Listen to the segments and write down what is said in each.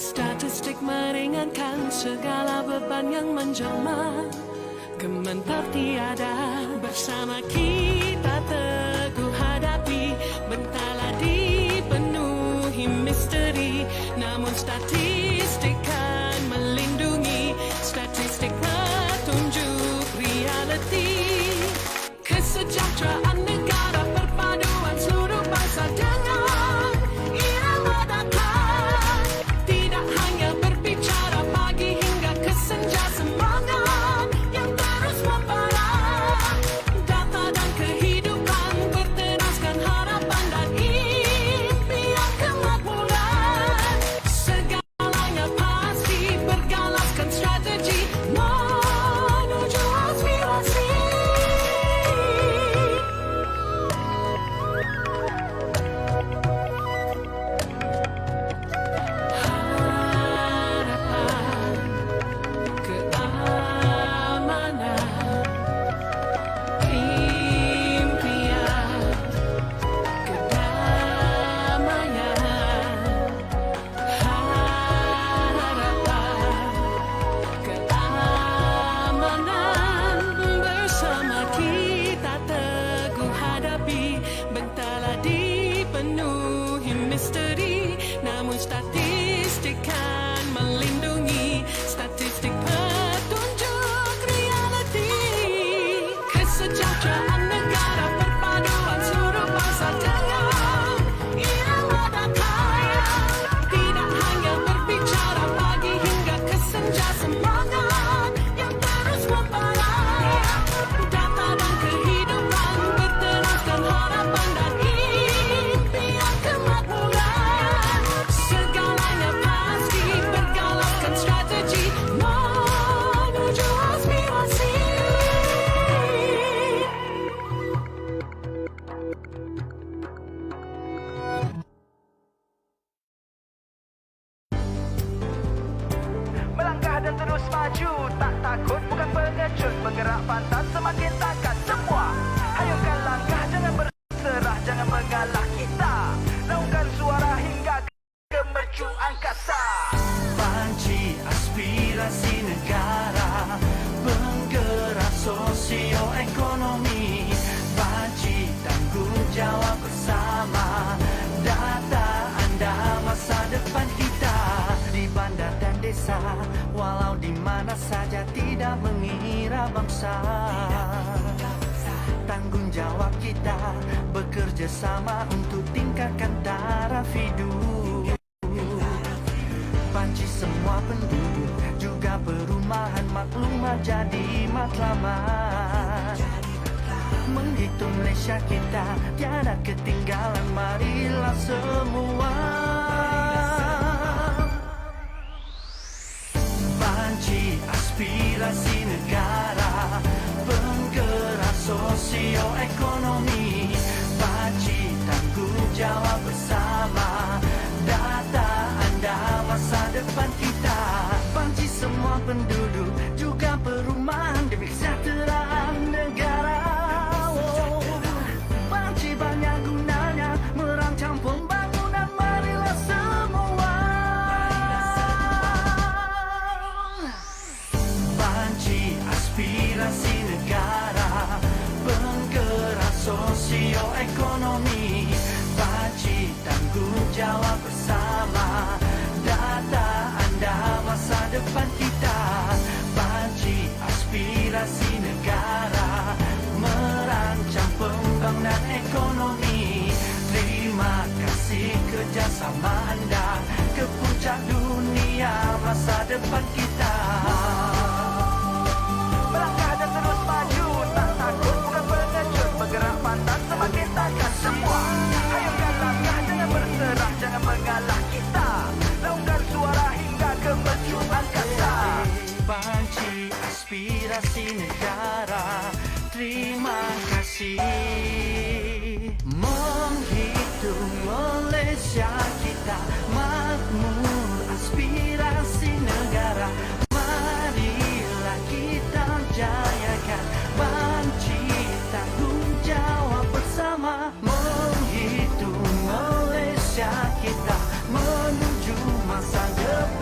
Statistik meringankan segala beban yang menjelma. Gementar tiada, bersama kita teguh hadapi. Bentala dipenuhi misteri, namun statistik kan melindungi. Statistik petunjuk reality. Kesejahteraan negara, perpaduan seluruh bangsa dengan irama data. Tidak hanya berbicara pagi hingga ke senja, semangat yang terus membara. Data dan kehidupan berteraskan harapan dan impian kemakmuran. Segalanya pasti bergalaskan strategi menuju aspirasi. Bentala dipenuhi misteri, namun statistik kan melindungi. Statistik petunjuk reality. Kesejahteraan negara, perpaduan seluruh bangsa dengan irama data. Tidak hanya berbicara pagi hingga ke senja, semangat yang terus membara. Data dan kehidupan berteraskan harapan dan impian kemakmuran. Segalanya pasti bergalaskan strategi menuju aspirasi. Melangkah dan terus maju, tak takut bukan pengecut. Bergerak pantas semakin takkan semua. Hayungkan langkah, jangan berserah, jangan mengalah kita. Naungkan suara hingga ke mercu angkasa. Panci aspirasi negara, penggerak sosioekonomi. Panci tanggung jawab bersama. Data anda masa depan kita. Di bandar dan desa, walau di mana saja, tidak mengira bangsa. Tanggung jawab kita bekerja sama untuk tingkatkan taraf hidup. Panci semua penduduk, juga perumahan maklumat jadi matlamat. Menghitung Malaysia kita, tiada ketinggalan, marilah semua. Panci aspirasi negara, penggerak sosioekonomi. Panci tanggung jawab bersama. Data anda masa depan kita. Panci semua penduduk, juga perumahan demi kesejahteraan negara. Panci banyak gunanya, merancang pembangunan, marilah semua. Panci aspirasi negara, penggerak sosioekonomi. Panci tanggung jawab bersama. Data anda masa depan kita. Panci aspirasi negara, merancang pembangunan ekonomi. Terima kasih kerjasama anda ke puncak dunia masa depan kita. Melangkah dan terus maju, tak takut bukan pengecut. Bergerak pantas semakin takkan semua. Hayungkan langkah, jangan berserah, jangan mengalah kita. Laungkan suara hingga ke mercu angkasa. Panci aspirasi negara, terima kasih. Menghitung Malaysia kita, makmur aspirasi negara. Marilah kita jayakan. Panci tanggung jawab bersama. Menghitung Malaysia kita menuju masa depan.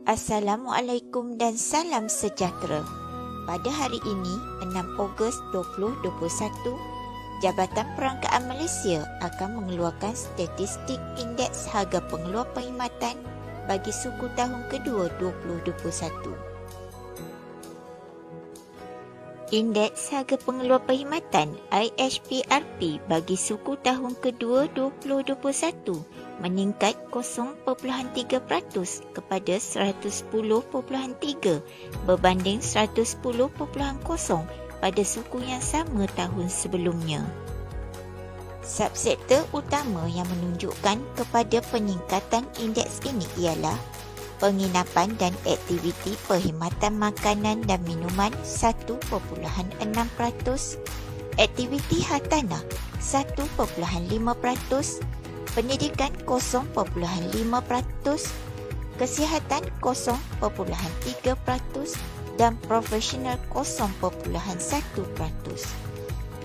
Assalamualaikum dan salam sejahtera. Pada hari ini, 6 Ogos 2021, Jabatan Perangkaan Malaysia akan mengeluarkan statistik indeks harga pengeluar perkhidmatan bagi suku tahun kedua 2021. Indeks harga pengeluar perkhidmatan IHPRP bagi suku tahun kedua 2021 meningkat 0.3% kepada 110.3 berbanding 110.0 pada suku yang sama tahun sebelumnya. Subsektor utama yang menunjukkan kepada peningkatan indeks ini ialah penginapan dan aktiviti perkhidmatan makanan dan minuman 1.6%, aktiviti hartanah 1.5%, pendidikan 0.5%, kesihatan 0.3% dan profesional 0.1%.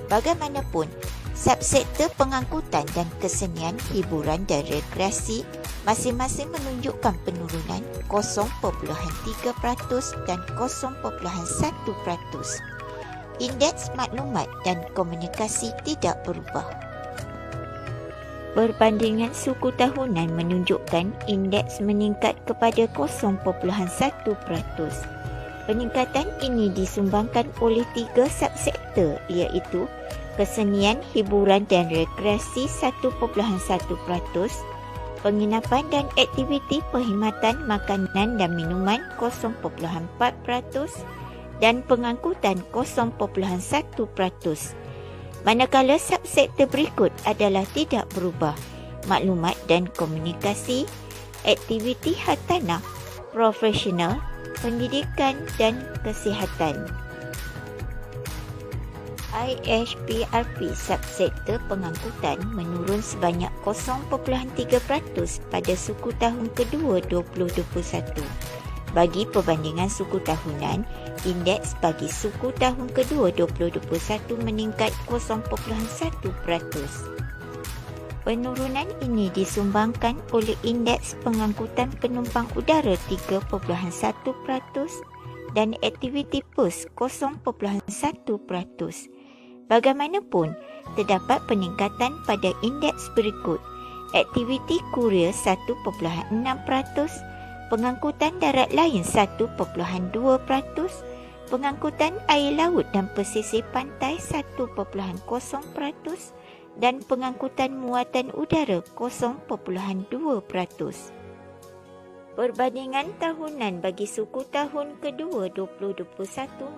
Bagaimanapun, subsektor pengangkutan dan kesenian, hiburan dan rekreasi masing-masing menunjukkan penurunan 0.3% dan 0.1%. Indeks maklumat dan komunikasi tidak berubah. Perbandingan suku tahunan menunjukkan indeks meningkat kepada 0.1%. Peningkatan ini disumbangkan oleh 3 subsektor iaitu kesenian, hiburan dan rekreasi 1.1%, penginapan dan aktiviti perkhidmatan makanan dan minuman 0.4% dan pengangkutan 0.1%. Manakala subsektor berikut adalah tidak berubah: maklumat dan komunikasi, aktiviti hartanah, profesional, pendidikan dan kesihatan. IHPRP subsektor pengangkutan menurun sebanyak 0.3% pada suku tahun kedua 2021. Bagi perbandingan suku tahunan, indeks bagi suku tahun kedua 2021 meningkat 0.1%. Penurunan ini disumbangkan oleh indeks pengangkutan penumpang udara 3.1% dan aktiviti pos 0.1%. Bagaimanapun, terdapat peningkatan pada indeks berikut: aktiviti kurier 1.6%, pengangkutan darat lain 1.2%, pengangkutan air laut dan pesisir pantai 1.0%, dan pengangkutan muatan udara 0.2%. Perbandingan tahunan bagi suku tahun kedua 2021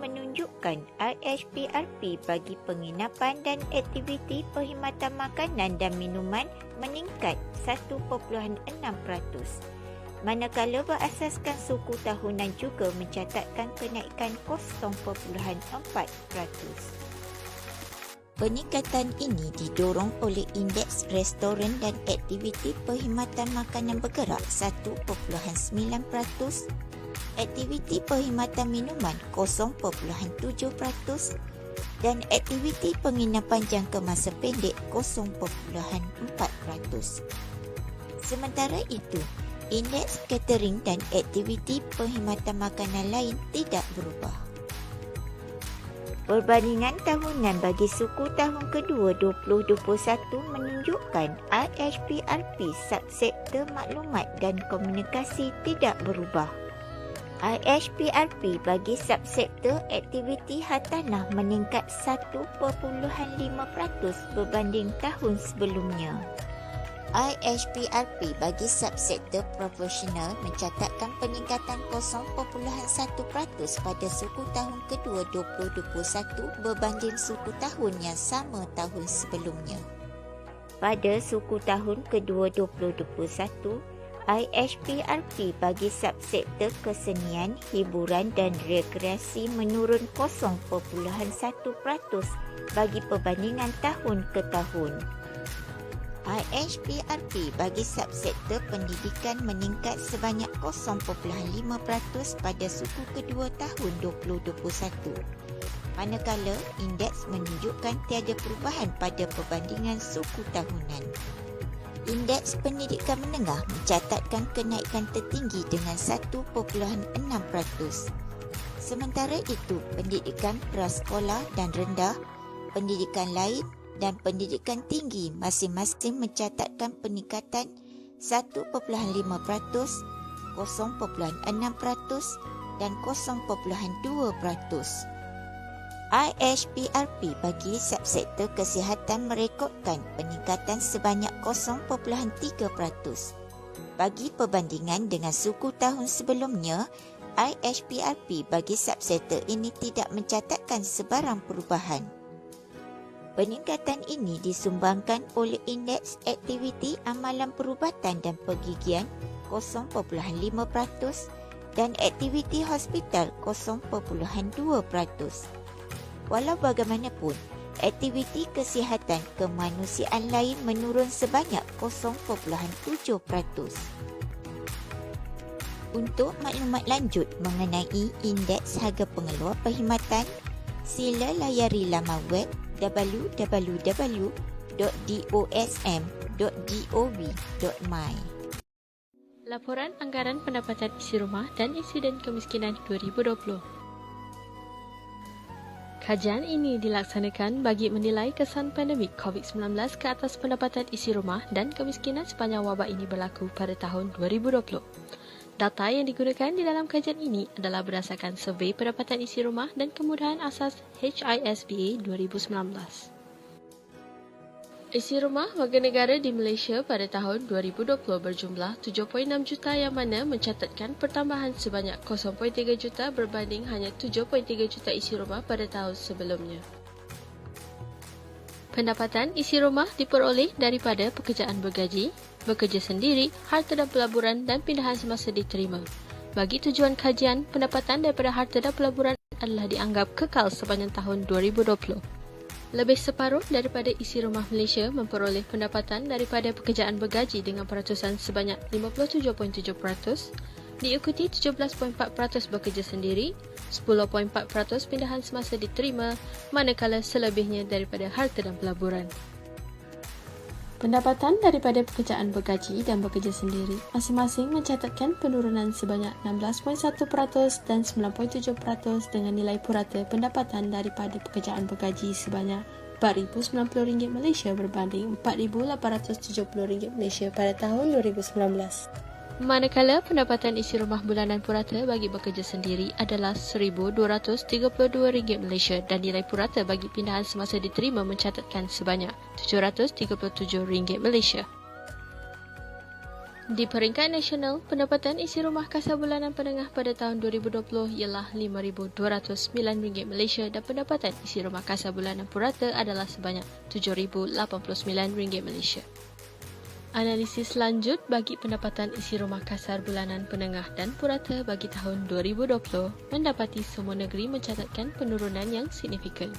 menunjukkan IHPRP bagi penginapan dan aktiviti perkhidmatan makanan dan minuman meningkat 1.6%. Manakala berasaskan suku tahunan juga mencatatkan kenaikan 0.4%. Peningkatan ini didorong oleh indeks restoran dan aktiviti perkhidmatan makanan bergerak 1.9%, aktiviti perkhidmatan minuman 0.7% dan aktiviti penginapan jangka masa pendek 0.4%. Sementara itu, indeks catering dan aktiviti perkhidmatan makanan lain tidak berubah. Perbandingan tahunan bagi suku tahun kedua 2021 menunjukkan IHPRP subsektor maklumat dan komunikasi tidak berubah. IHPRP bagi subsektor aktiviti hartanah meningkat 1.5% berbanding tahun sebelumnya. IHPRP bagi subsektor profesional mencatatkan peningkatan 0.1% pada suku tahun kedua 2021 berbanding suku tahun yang sama tahun sebelumnya. Pada suku tahun kedua 2021, IHPRP bagi subsektor kesenian, hiburan dan rekreasi menurun 0.1% bagi perbandingan tahun ke tahun. IHPRP bagi subsektor pendidikan meningkat sebanyak 0.5% pada suku kedua tahun 2021. Manakala indeks menunjukkan tiada perubahan pada perbandingan suku tahunan. Indeks pendidikan menengah mencatatkan kenaikan tertinggi dengan 1.6%. Sementara itu, pendidikan prasekolah dan rendah, pendidikan lain dan pendidikan tinggi masing-masing mencatatkan peningkatan 1.5%, 0.6% dan 0.2%. IHPRP bagi subsektor kesihatan merekodkan peningkatan sebanyak 0.3%. Bagi perbandingan dengan suku tahun sebelumnya, IHPRP bagi subsektor ini tidak mencatatkan sebarang perubahan. Peningkatan ini disumbangkan oleh Indeks Aktiviti Amalan Perubatan dan Pergigian 0.5% dan aktiviti hospital 0.2%. Walau bagaimanapun, aktiviti kesihatan kemanusiaan lain menurun sebanyak 0.7%. Untuk maklumat lanjut mengenai Indeks Harga Pengeluar Perkhidmatan, sila layari laman web www.dosm.gov.my. Laporan Anggaran Pendapatan Isi Rumah dan Insiden Kemiskinan 2020. Kajian ini dilaksanakan bagi menilai kesan pandemik COVID-19 ke atas pendapatan isi rumah dan kemiskinan sepanjang wabak ini berlaku pada tahun 2020. Data yang digunakan di dalam kajian ini adalah berdasarkan survei pendapatan isi rumah dan kemudahan asas HISBA 2019. Isi rumah warga negara di Malaysia pada tahun 2020 berjumlah 7.6 juta yang mana mencatatkan pertambahan sebanyak 0.3 juta berbanding hanya 7.3 juta isi rumah pada tahun sebelumnya. Pendapatan isi rumah diperoleh daripada pekerjaan bergaji, bekerja sendiri, harta dan pelaburan dan pindahan semasa diterima. Bagi tujuan kajian, pendapatan daripada harta dan pelaburan adalah dianggap kekal sepanjang tahun 2020. Lebih separuh daripada isi rumah Malaysia memperoleh pendapatan daripada pekerjaan bergaji dengan peratusan sebanyak 57.7%, diikuti 17.4% bekerja sendiri, 10.4% pindahan semasa diterima, manakala selebihnya daripada harta dan pelaburan. Pendapatan daripada pekerjaan bergaji dan bekerja sendiri masing-masing mencatatkan penurunan sebanyak 16.1% dan 9.7% dengan nilai purata pendapatan daripada pekerjaan bergaji sebanyak RM4,090 Malaysia berbanding RM4,870 Malaysia pada tahun 2019. Manakala pendapatan isi rumah bulanan purata bagi bekerja sendiri adalah RM1,232 Malaysia dan nilai purata bagi pindahan semasa diterima mencatatkan sebanyak RM737 Malaysia. Di peringkat nasional, pendapatan isi rumah kasar bulanan penengah pada tahun 2020 ialah RM5,209 Malaysia dan pendapatan isi rumah kasar bulanan purata adalah sebanyak RM7,089 Malaysia. Analisis lanjut bagi pendapatan isi rumah kasar bulanan penengah dan purata bagi tahun 2020 mendapati semua negeri mencatatkan penurunan yang signifikan.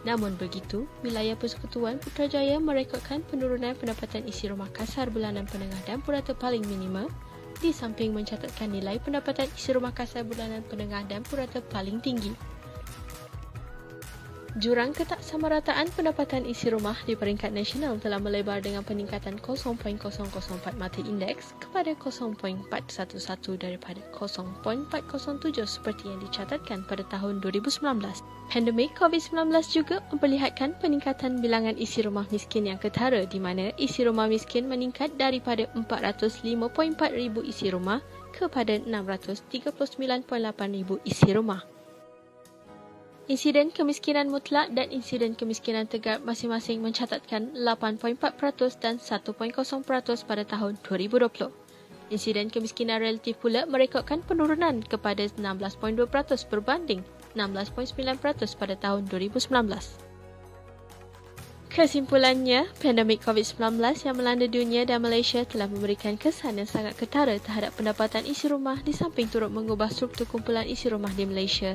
Namun begitu, wilayah Persekutuan Putrajaya merekodkan penurunan pendapatan isi rumah kasar bulanan penengah dan purata paling minima, di samping mencatatkan nilai pendapatan isi rumah kasar bulanan penengah dan purata paling tinggi. Jurang ketaksamarataan pendapatan isi rumah di peringkat nasional telah melebar dengan peningkatan 0.004 mata indeks kepada 0.411 daripada 0.407 seperti yang dicatatkan pada tahun 2019. Pandemik COVID-19 juga memperlihatkan peningkatan bilangan isi rumah miskin yang ketara di mana isi rumah miskin meningkat daripada 405.4 ribu isi rumah kepada 639.8 ribu isi rumah. Insiden kemiskinan mutlak dan insiden kemiskinan tegak masing-masing mencatatkan 8.4% dan 1.0% pada tahun 2020. Insiden kemiskinan relatif pula merekodkan penurunan kepada 16.2% berbanding 16.9% pada tahun 2019. Kesimpulannya, pandemik COVID-19 yang melanda dunia dan Malaysia telah memberikan kesan yang sangat ketara terhadap pendapatan isi rumah di samping turut mengubah struktur kumpulan isi rumah di Malaysia.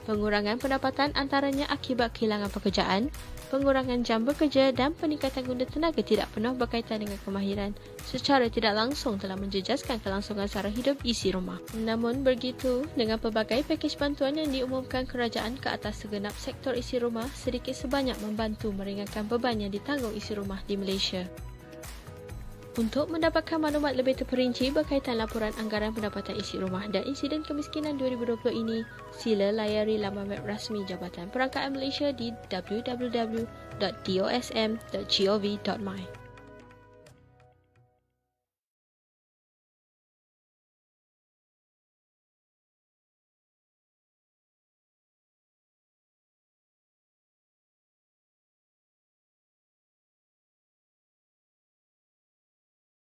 Pengurangan pendapatan antaranya akibat kehilangan pekerjaan, pengurangan jam bekerja dan peningkatan guna tenaga tidak penuh berkaitan dengan kemahiran secara tidak langsung telah menjejaskan kelangsungan sara hidup isi rumah. Namun begitu, dengan pelbagai pakej bantuan yang diumumkan kerajaan ke atas segenap sektor isi rumah sedikit sebanyak membantu meringankan beban yang ditanggung isi rumah di Malaysia. Untuk mendapatkan maklumat lebih terperinci berkaitan laporan anggaran pendapatan isi rumah dan insiden kemiskinan 2020 ini, sila layari laman web rasmi Jabatan Perangkaan Malaysia di www.dosm.gov.my.